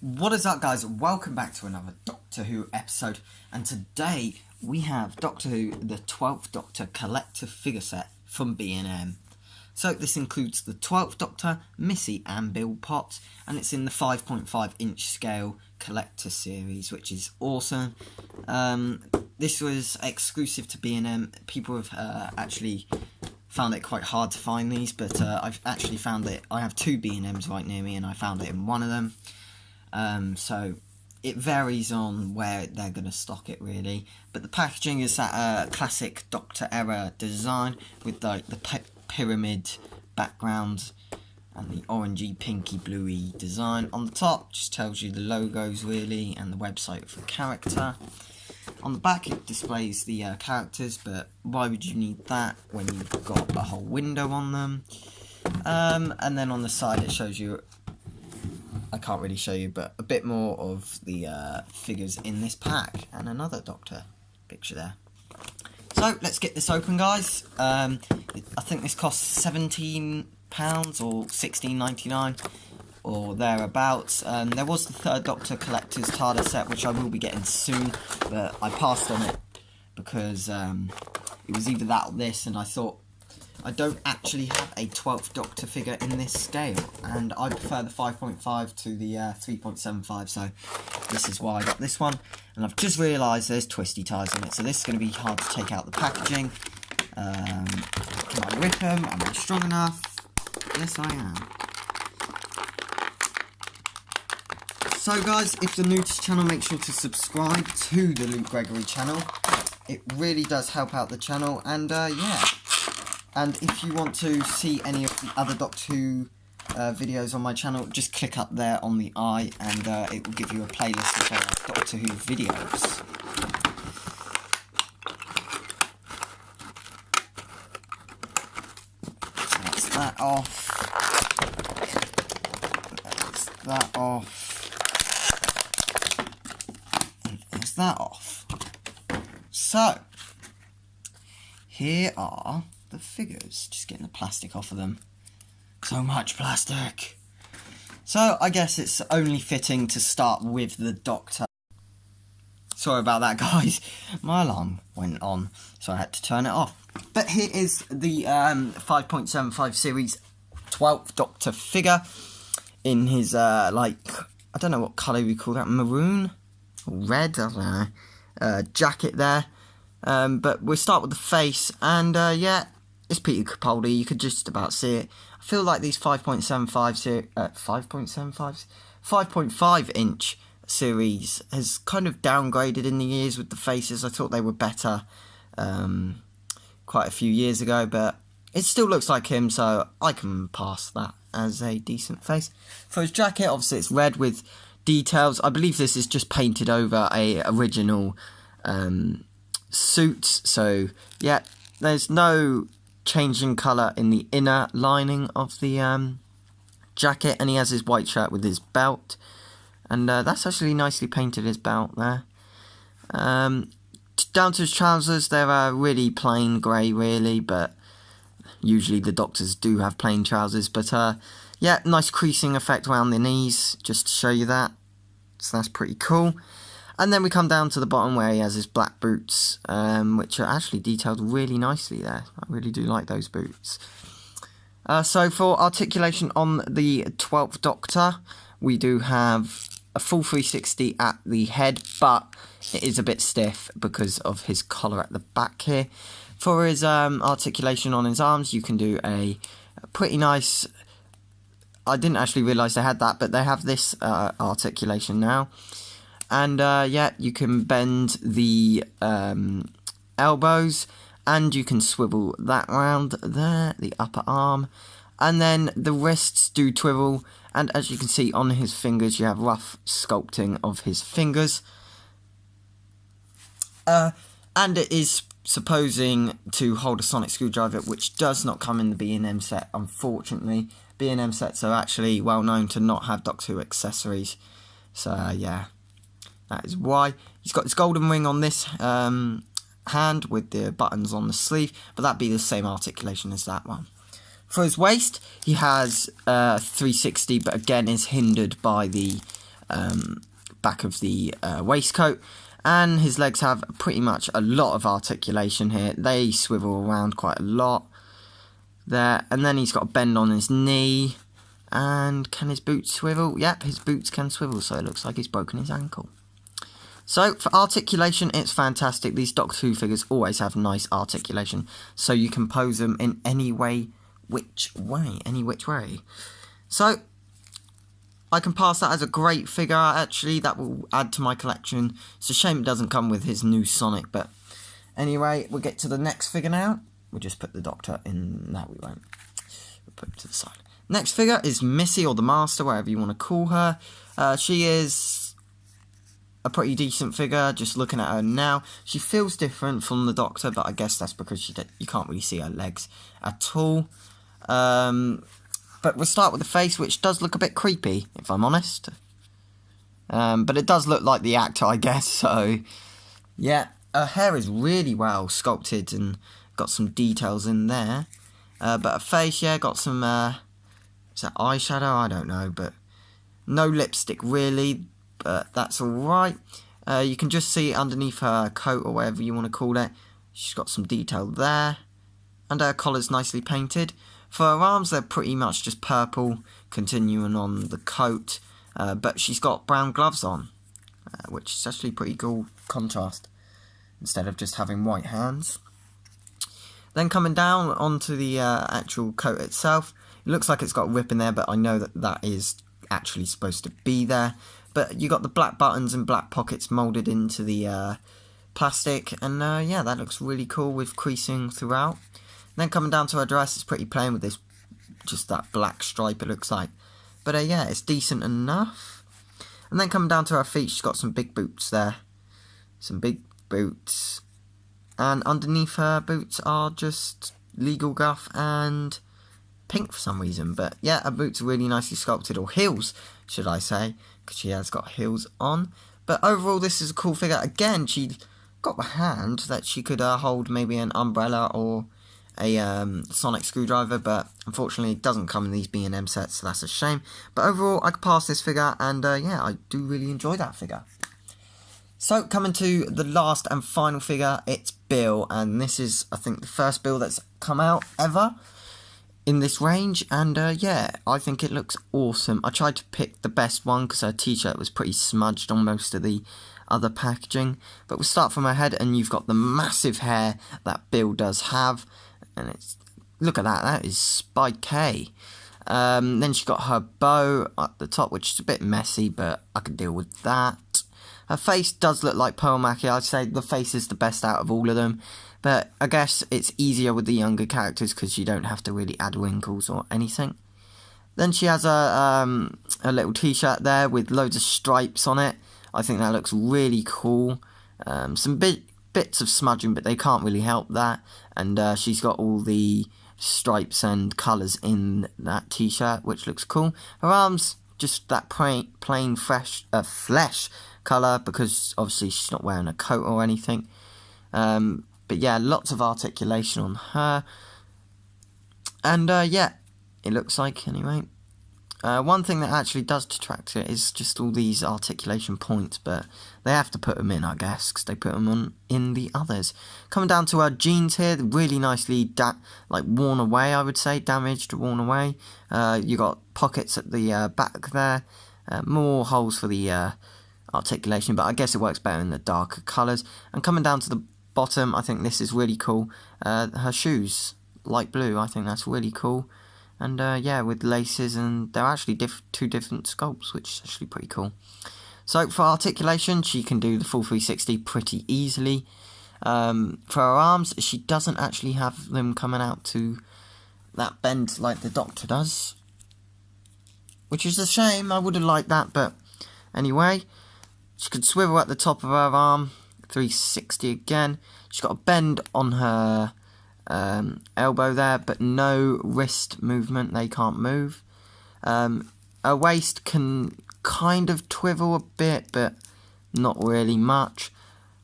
What is up, guys? Welcome back to another Doctor Who episode, and today we have Doctor Who the 12th Doctor collector figure set from B&M. So this includes the 12th Doctor, Missy and Bill Potts, and it's in the 5.5 inch scale collector series, which is awesome. This was exclusive to B&M. People have actually found it quite hard to find these, but I've actually found it. I have two B&Ms right near me, and I found it in one of them. So it varies on where they're going to stock it, really. But the packaging is that classic Doctor era design with like the pyramid background and the orangey, pinky, bluey design. On the top just tells you the logos, really, and the website for the character. On the back it displays the characters, but why would you need that when you've got a whole window on them? And then on the side it shows you, I can't really show you, but a bit more of the figures in this pack, and another Doctor picture there. So let's get this open, guys. I think this costs £17 or £16.99 or thereabouts. There was the third Doctor collector's TARDIS set, which I will be getting soon, but I passed on it because it was either that or this, and I thought, I don't actually have a 12th Doctor figure in this scale, and I prefer the 5.5 to the 3.75, so this is why I got this one. And I've just realised there's twisty ties on it, so this is going to be hard to take out the packaging. Can I rip them? Am I strong enough? Yes, I am. So guys, if you're new to the channel, make sure to subscribe to the Luke Gregory channel. It really does help out the channel, and yeah. And if you want to see any of the other Doctor Who videos on my channel, just click up there on the eye, and it will give you a playlist of Doctor Who videos. So that's that off. That's that off. And there's that off. So, here are the figures. Just getting the plastic off of them. So much plastic. So I guess it's only fitting to start with the Doctor. Sorry about that, guys. My alarm went on, so I had to turn it off. But here is the 5.75 series 12th Doctor figure in his like, I don't know what colour we call that, maroon or red, I don't know, jacket there. But we'll start with the face, and yeah, it's Peter Capaldi. You could just about see it. I feel like these 5.5 inch series has kind of downgraded in the years with the faces. I thought they were better quite a few years ago, but it still looks like him, so I can pass that as a decent face. For his jacket, obviously it's red with details. I believe this is just painted over a original suit, so yeah, there's no change in colour in the inner lining of the jacket, and he has his white shirt with his belt, and that's actually nicely painted, his belt there. Down to his trousers, they're really plain grey, really, but usually the Doctors do have plain trousers, but yeah, nice creasing effect around the knees, just to show you that, so that's pretty cool. And then we come down to the bottom where he has his black boots, which are actually detailed really nicely there. I really do like those boots. So for articulation on the 12th Doctor, we do have a full 360 at the head, but it is a bit stiff because of his collar at the back here. For his articulation on his arms, you can do a pretty nice... I didn't actually realise they had that, but they have this articulation now. And yeah, you can bend the elbows, and you can swivel that round there, the upper arm, and then the wrists do twivel, and as you can see on his fingers, you have rough sculpting of his fingers. And it is supposing to hold a sonic screwdriver, which does not come in the B&M set, unfortunately. B&M sets are actually well known to not have Doctor Who accessories, so yeah. That is why. He's got his golden ring on this hand with the buttons on the sleeve, but that'd be the same articulation as that one. For his waist, he has 360, but again is hindered by the back of the waistcoat. And his legs have pretty much a lot of articulation here. They swivel around quite a lot there. And then he's got a bend on his knee. And can his boots swivel? Yep, his boots can swivel, so it looks like he's broken his ankle. So, for articulation, it's fantastic. These Doctor Who figures always have nice articulation. So you can pose them in any way, which way. So, I can pass that as a great figure, actually. That will add to my collection. It's a shame it doesn't come with his new Sonic, but anyway, we'll get to the next figure now. We'll just put the Doctor in. No, we won't. We'll put it to the side. Next figure is Missy, or the Master, whatever you want to call her. She is a pretty decent figure, just looking at her now. She feels different from the Doctor, but I guess that's because you can't really see her legs at all. But we'll start with the face, which does look a bit creepy, if I'm honest. But it does look like the actor, I guess, so yeah. Her hair is really well sculpted and got some details in there. But her face, yeah, got some, is that eyeshadow? I don't know, but no lipstick really, but that's alright. You can just see underneath her coat, or whatever you want to call it. She's got some detail there, and her collar's nicely painted. For her arms, they're pretty much just purple, continuing on the coat, but she's got brown gloves on, which is actually pretty cool contrast, instead of just having white hands. Then coming down onto the actual coat itself, it looks like it's got a rip in there, but I know that is actually supposed to be there. But you got the black buttons and black pockets moulded into the plastic, and yeah, that looks really cool with creasing throughout. Then coming down to her dress, it's pretty plain with this, just that black stripe it looks like. But yeah, it's decent enough. And then coming down to her feet, she's got some big boots there. Some big boots. And underneath her boots are just legal guff and pink for some reason. But yeah, her boots are really nicely sculpted, or heels, should I say, because she has got heels on. But overall, this is a cool figure. Again, she got the hand that she could hold maybe an umbrella or a sonic screwdriver, but unfortunately it doesn't come in these B&M sets, so that's a shame. But overall, I could pass this figure, and yeah, I do really enjoy that figure. So, coming to the last and final figure, it's Bill, and this is, I think, the first Bill that's come out ever in this range, and yeah, I think it looks awesome. I tried to pick the best one because her t-shirt was pretty smudged on most of the other packaging, but we'll start from her head, and you've got the massive hair that Bill does have. And it's, look at that is Spike K. Then she's got her bow at the top, which is a bit messy, but I can deal with that. Her face does look like Pearl Mackie. I'd say the face is the best out of all of them, but I guess it's easier with the younger characters because you don't have to really add wrinkles or anything. Then she has a little t-shirt there with loads of stripes on it. I think that looks really cool. Some bits of smudging, but they can't really help that. And she's got all the stripes and colours in that t-shirt, which looks cool. Her arms, just that plain fresh flesh colour, because obviously she's not wearing a coat or anything. But yeah, lots of articulation on her. And yeah, it looks like, anyway. One thing that actually does detract it is just all these articulation points, but they have to put them in, I guess, because they put them on in the others. Coming down to her jeans here, really nicely worn away, I would say, damaged, worn away. You got pockets at the back there, more holes for the articulation, but I guess it works better in the darker colours. And coming down to the bottom, I think this is really cool. Her shoes, light blue, I think that's really cool. And yeah, with laces, and they're actually two different sculpts, which is actually pretty cool. So for articulation, she can do the full 360 pretty easily. For her arms, she doesn't actually have them coming out to that bend like the Doctor does, which is a shame. I would have liked that, but anyway, she could swivel at the top of her arm, 360 again. She's got a bend on her elbow there, but no wrist movement, they can't move. Her waist can kind of twivel a bit, but not really much.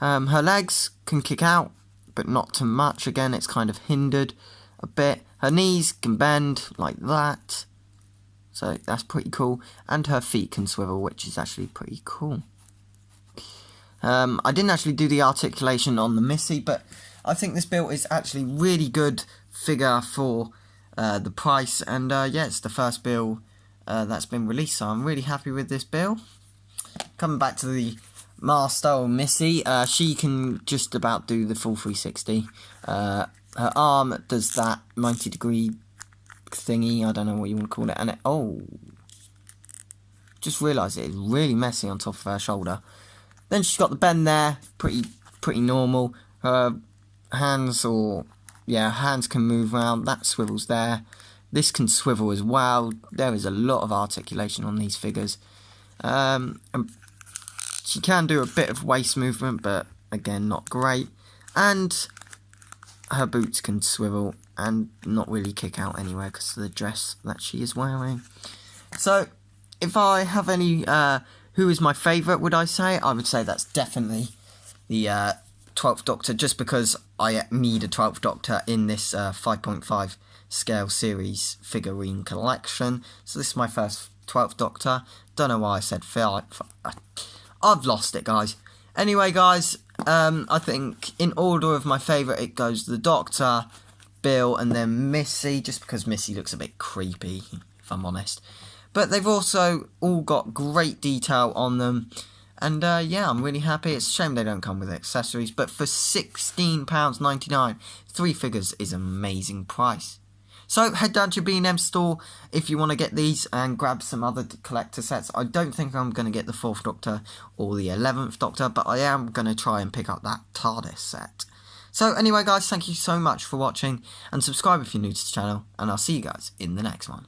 Her legs can kick out, but not too much. Again, it's kind of hindered a bit. Her knees can bend like that. So that's pretty cool. And her feet can swivel, which is actually pretty cool. I didn't actually do the articulation on the Missy, but I think this build is actually really good figure for the price. And yeah, it's the first build that's been released, so I'm really happy with this build. Coming back to the Master or Missy, she can just about do the full 360. Her arm does that 90-degree thingy, I don't know what you want to call it, and just realised it is really messy on top of her shoulder. Then she's got the bend there, pretty normal. Her hands can move around, that swivels there. This can swivel as well. There is a lot of articulation on these figures. And she can do a bit of waist movement, but again, not great. And her boots can swivel and not really kick out anywhere because of the dress that she is wearing. So, if I have any, who is my favourite, would I say? I would say that's definitely the 12th Doctor, just because I need a 12th Doctor in this 5.5 scale series figurine collection. So this is my first 12th Doctor. Don't know why I said Phil. I've lost it, guys. Anyway, guys, I think in order of my favourite, it goes the Doctor, Bill, and then Missy, just because Missy looks a bit creepy, if I'm honest. But they've also all got great detail on them. And yeah, I'm really happy. It's a shame they don't come with accessories. But for £16.99, 3 figures is an amazing price. So head down to your B&M store if you want to get these and grab some other collector sets. I don't think I'm going to get the 4th Doctor or the 11th Doctor, but I am going to try and pick up that TARDIS set. So anyway, guys, thank you so much for watching, and subscribe if you're new to the channel, and I'll see you guys in the next one.